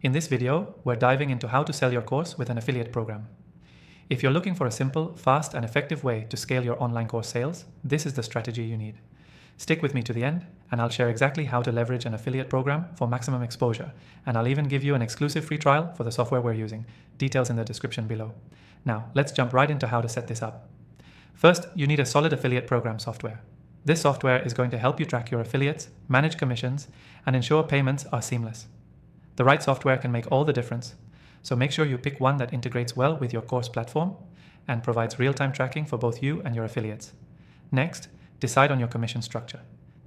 In this video, we're diving into how to sell your course with an affiliate program. If you're looking for a simple, fast, and effective way to scale your online course sales, this is the strategy you need. Stick with me to the end, and I'll share exactly how to leverage an affiliate program for maximum exposure, and I'll even give you an exclusive free trial for the software we're using. Details in the description below. Now, let's jump right into how to set this up. First, you need a solid affiliate program software. This software is going to help you track your affiliates, manage commissions, and ensure payments are seamless. The right software can make all the difference, so make sure you pick one that integrates well with your course platform and provides real-time tracking for both you and your affiliates. Next, decide on your commission structure.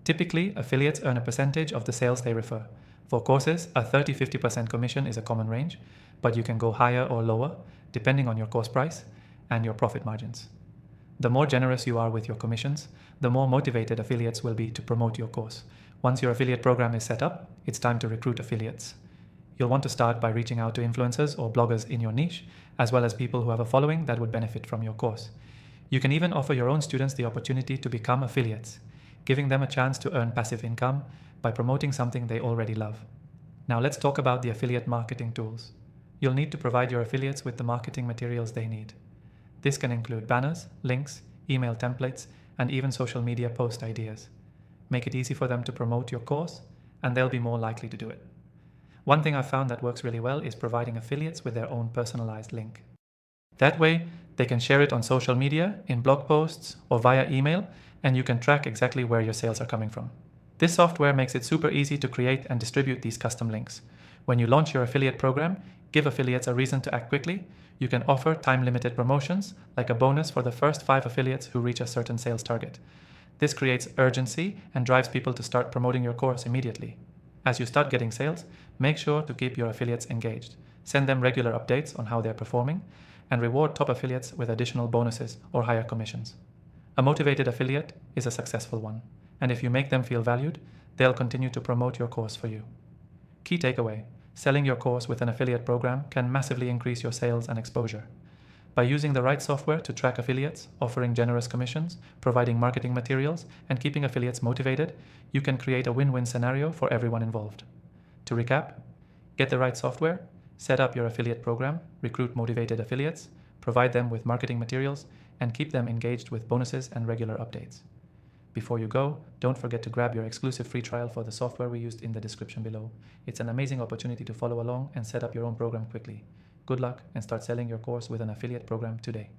Typically, affiliates earn a percentage of the sales they refer. For courses, a 30-50% commission is a common range, but you can go higher or lower depending on your course price and your profit margins. The more generous you are with your commissions, the more motivated affiliates will be to promote your course. Once your affiliate program is set up, it's time to recruit affiliates. You'll want to start by reaching out to influencers or bloggers in your niche, as well as people who have a following that would benefit from your course. You can even offer your own students the opportunity to become affiliates, giving them a chance to earn passive income by promoting something they already love. Now let's talk about the affiliate marketing tools. You'll need to provide your affiliates with the marketing materials they need. This can include banners, links, email templates, and even social media post ideas. Make it easy for them to promote your course, and they'll be more likely to do it. One thing I've found that works really well is providing affiliates with their own personalized link. That way, they can share it on social media, in blog posts, or via email, and you can track exactly where your sales are coming from. This software makes it super easy to create and distribute these custom links. When you launch your affiliate program, give affiliates a reason to act quickly. You can offer time-limited promotions, like a bonus for the first 5 affiliates who reach a certain sales target. This creates urgency and drives people to start promoting your course immediately. As you start getting sales, make sure to keep your affiliates engaged. Send them regular updates on how they're performing, and reward top affiliates with additional bonuses or higher commissions. A motivated affiliate is a successful one, and if you make them feel valued, they'll continue to promote your course for you. Key takeaway: selling your course with an affiliate program can massively increase your sales and exposure. By using the right software to track affiliates, offering generous commissions, providing marketing materials, and keeping affiliates motivated, you can create a win-win scenario for everyone involved. To recap, get the right software, set up your affiliate program, recruit motivated affiliates, provide them with marketing materials, and keep them engaged with bonuses and regular updates. Before you go, don't forget to grab your exclusive free trial for the software we used in the description below. It's an amazing opportunity to follow along and set up your own program quickly. Good luck and start selling your course with an affiliate program today.